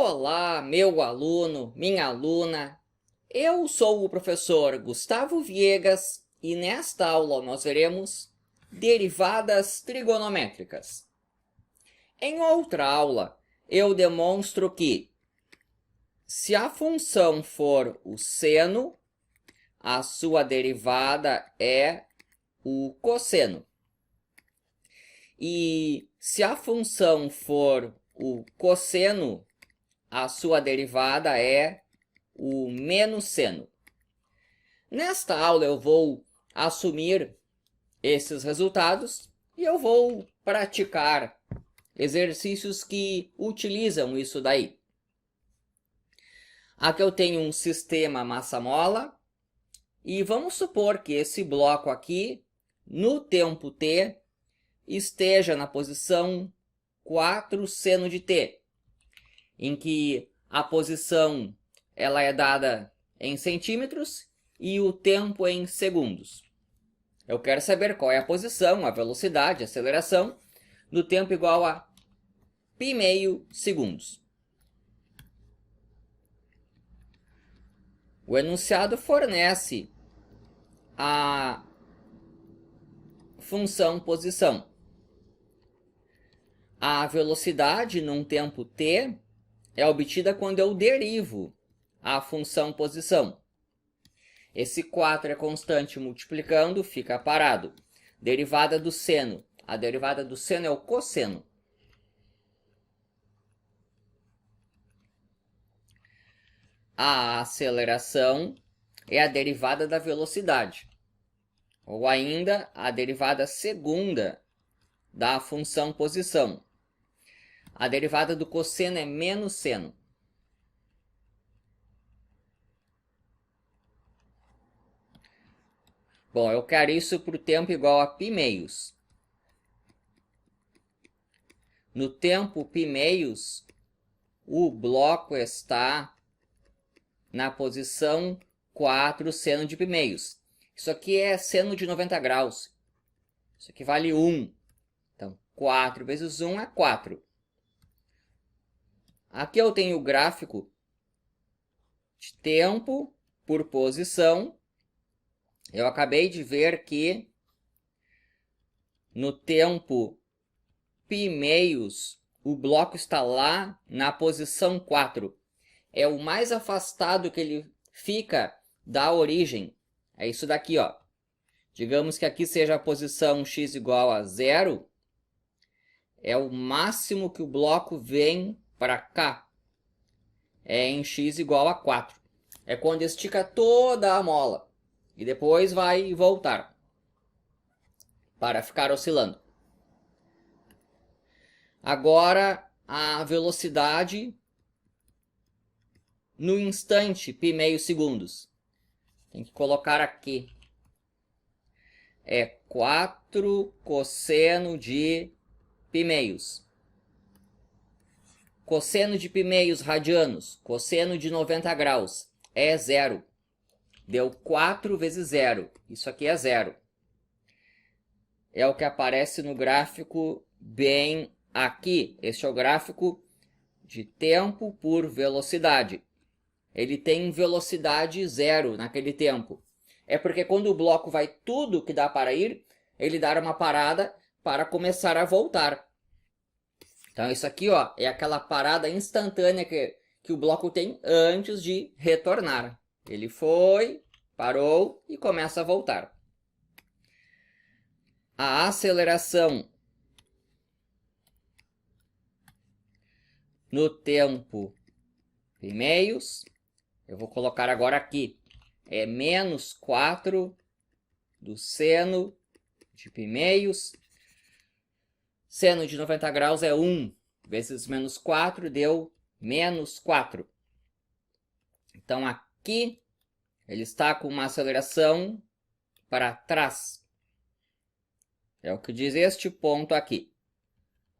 Olá, meu aluno, minha aluna. Eu sou o professor Gustavo Viegas e nesta aula nós veremos derivadas trigonométricas. Em outra aula, eu demonstro que se a função for o seno, a sua derivada é o cosseno. E se a função for o cosseno, a sua derivada é o menos seno. Nesta aula eu vou assumir esses resultados e eu vou praticar exercícios que utilizam isso daí. Aqui eu tenho um sistema massa-mola e vamos supor que esse bloco aqui, no tempo t, esteja na posição 4 seno de t, em que a posição ela é dada em centímetros e o tempo em segundos. Eu quero saber qual é a posição, a velocidade, a aceleração, no tempo igual a π segundos. O enunciado fornece a função posição. A velocidade num tempo t é obtida quando eu derivo a função posição. Esse 4 é constante multiplicando, fica parado. Derivada do seno. A derivada do seno é o cosseno. A aceleração é a derivada da velocidade. Ou ainda, a derivada segunda da função posição. A derivada do cosseno é menos seno. Bom, eu quero isso para o tempo igual a π meios. No tempo π meios, o bloco está na posição 4 seno de π meios. Isso aqui é seno de 90 graus. Isso aqui vale 1. Então, 4 vezes 1 é 4. Aqui eu tenho o gráfico de tempo por posição. Eu acabei de ver que no tempo π meios, o bloco está lá na posição 4. É o mais afastado que ele fica da origem. É isso daqui, ó. Digamos que aqui seja a posição x igual a 0. É o máximo que o bloco vem para cá. É em x igual a 4. É quando estica toda a mola. E depois vai voltar para ficar oscilando. Agora, a velocidade no instante π meio segundos. Tem que colocar aqui. É 4 cosseno de π meios. Cosseno de π meios radianos. Cosseno de 90 graus. É 0. Deu 4 vezes 0. Isso aqui é 0. É o que aparece no gráfico bem aqui. Este é o gráfico de tempo por velocidade. Ele tem velocidade 0 naquele tempo. É porque quando o bloco vai tudo que dá para ir, ele dá uma parada para começar a voltar. Então isso aqui, ó, é aquela parada instantânea que o bloco tem antes de retornar. Ele foi, parou e começa a voltar. A aceleração no tempo π meios, eu vou colocar agora aqui, é menos 4 do seno de π meios. Seno de 90 graus é 1 vezes menos 4, deu menos 4. Então aqui ele está com uma aceleração para trás. É o que diz este ponto aqui.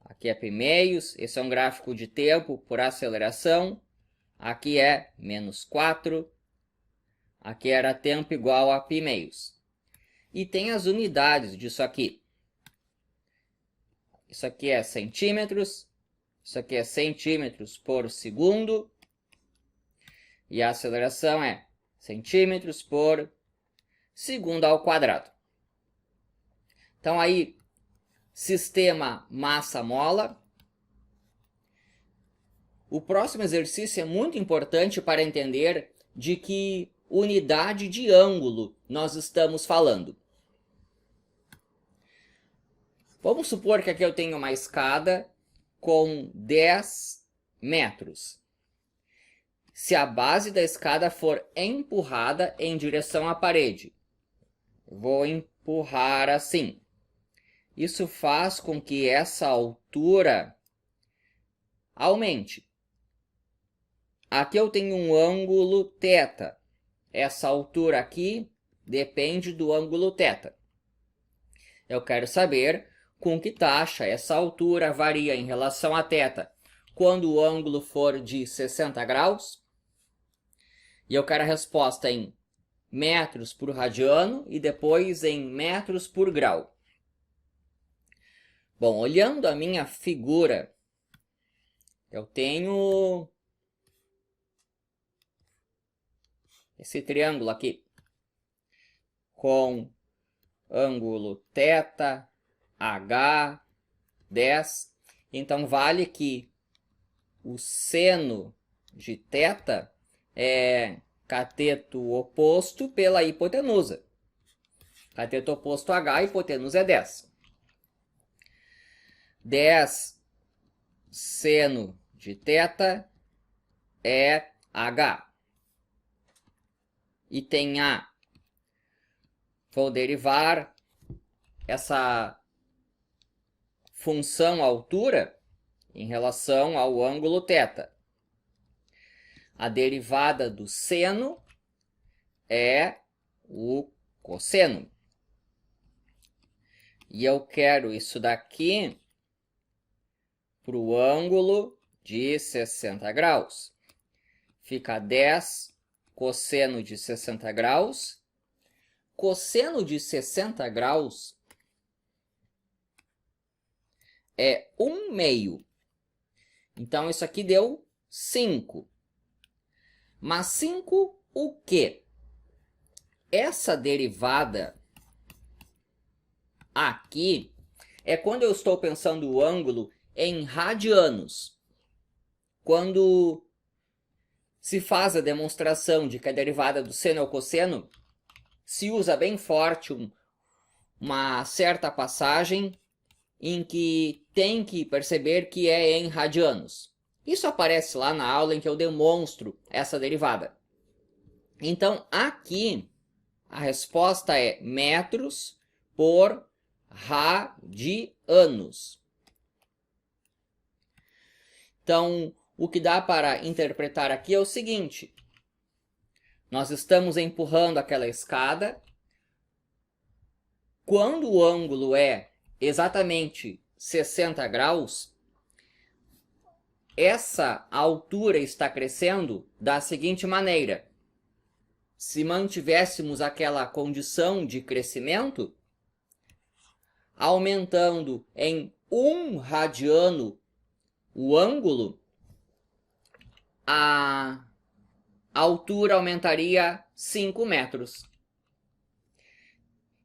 Aqui é π meios, esse é um gráfico de tempo por aceleração. Aqui é menos 4. Aqui era tempo igual a π meios. E tem as unidades disso aqui. Isso aqui é centímetros, Isso aqui é centímetros por segundo. E a aceleração é centímetros por segundo ao quadrado. Então aí, sistema massa-mola. O próximo exercício é muito importante para entender de que unidade de ângulo nós estamos falando. Vamos supor que aqui eu tenho uma escada com 10 metros. Se a base da escada for empurrada em direção à parede, eu vou empurrar assim. Isso faz com que essa altura aumente. Aqui eu tenho um ângulo θ. Essa altura aqui depende do ângulo θ. Eu quero saber com que taxa essa altura varia em relação a θ quando o ângulo for de 60 graus. E eu quero a resposta em metros por radiano e depois em metros por grau. Bom, olhando a minha figura, eu tenho esse triângulo aqui com ângulo θ, H, 10. Então, vale que o seno de θ é cateto oposto pela hipotenusa. Cateto oposto a H, hipotenusa é 10. 10 seno de θ é H. E tem A. Vou derivar essa função altura em relação ao ângulo θ. A derivada do seno é o cosseno. E eu quero isso daqui para o ângulo de 60 graus. Fica 10 cosseno de 60 graus. Cosseno de 60 graus é 1/2. Então, isso aqui deu 5. Mas 5 o quê? Essa derivada aqui é quando eu estou pensando o ângulo em radianos. Quando se faz a demonstração de que a derivada do seno é o cosseno, se usa bem forte uma certa passagem em que tem que perceber que é em radianos. Isso aparece lá na aula em que eu demonstro essa derivada. Então, aqui, a resposta é metros por radianos. Então, o que dá para interpretar aqui é o seguinte. Nós estamos empurrando aquela escada. Quando o ângulo é exatamente 60 graus, essa altura está crescendo da seguinte maneira. Se mantivéssemos aquela condição de crescimento, aumentando em 1 radiano o ângulo, a altura aumentaria 5 metros.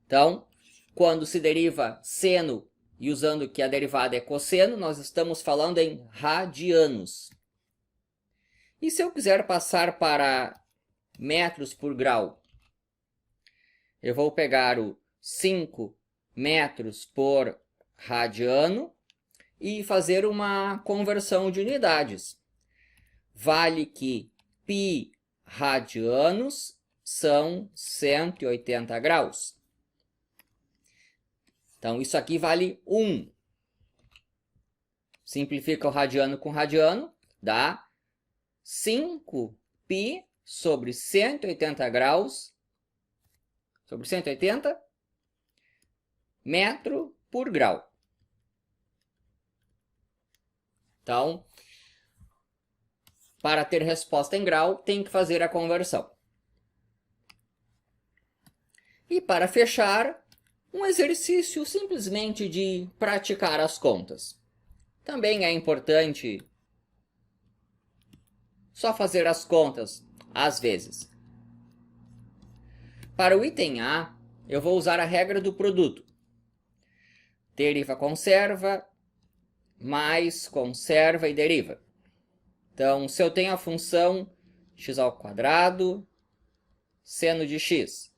Então, quando se deriva seno e usando que a derivada é cosseno, nós estamos falando em radianos. E se eu quiser passar para metros por grau, eu vou pegar o 5 metros por radiano e fazer uma conversão de unidades. Vale que π radianos são 180 graus. Então, isso aqui vale 1. Simplifica o radiano com radiano, dá 5π sobre 180 graus, sobre 180, metro por grau. Então, para ter resposta em grau, tem que fazer a conversão. E para fechar, um exercício simplesmente de praticar as contas. Também é importante só fazer as contas, às vezes. Para o item A, eu vou usar a regra do produto. Deriva conserva, mais conserva e deriva. Então, se eu tenho a função x² seno de x,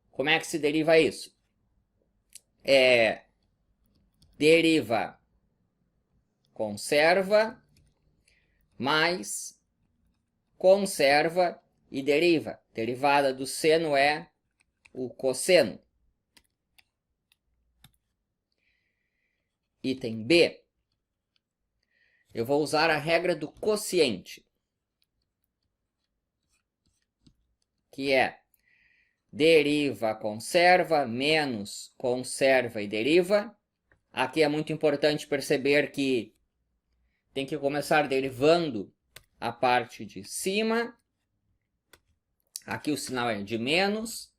como é que se deriva isso? Deriva conserva mais conserva e deriva. Derivada do seno é o cosseno. Item B. Eu vou usar a regra do quociente, que é deriva conserva menos conserva e deriva. Aqui é muito importante perceber que tem que começar derivando a parte de cima. Aqui o sinal é de menos,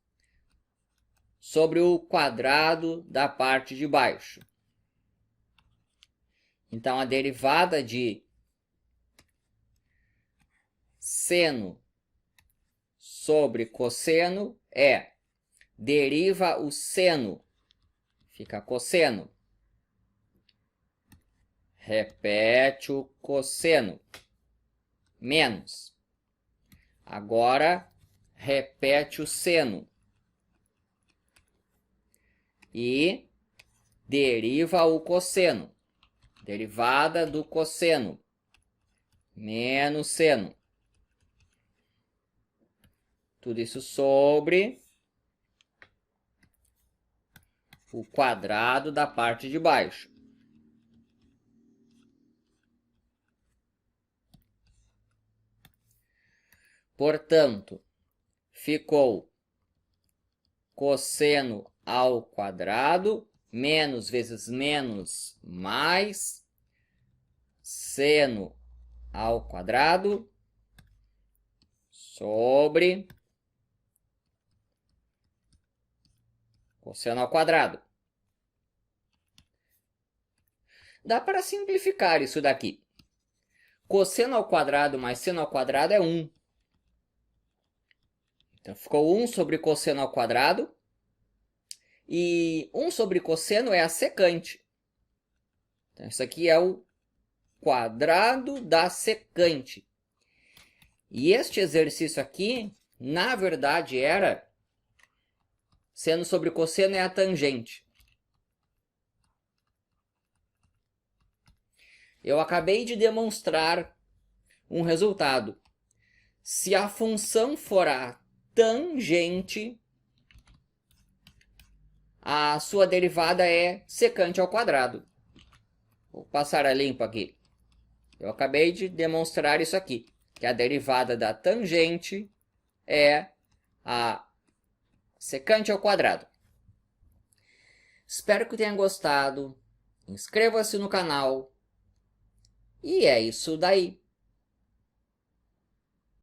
sobre o quadrado da parte de baixo. Então, a derivada de seno sobre cosseno é deriva o seno, fica cosseno. Repete o cosseno, menos. Agora, repete o seno. E deriva o cosseno. Derivada do cosseno, menos seno. Tudo isso sobre o quadrado da parte de baixo. Portanto, ficou cosseno ao quadrado, menos vezes menos, mais seno ao quadrado, sobre cosseno ao quadrado. Dá para simplificar isso daqui. Cosseno ao quadrado mais seno ao quadrado é 1. Então, ficou 1 sobre cosseno ao quadrado. E 1 sobre cosseno é a secante. Então, isso aqui é o quadrado da secante. E este exercício aqui, na verdade, era seno sobre cosseno é a tangente. Eu acabei de demonstrar um resultado. Se a função for a tangente, a sua derivada é secante ao quadrado. Vou passar a limpo aqui. Eu acabei de demonstrar isso aqui, que a derivada da tangente é a secante ao quadrado. Espero que tenha gostado. Inscreva-se no canal. E é isso daí.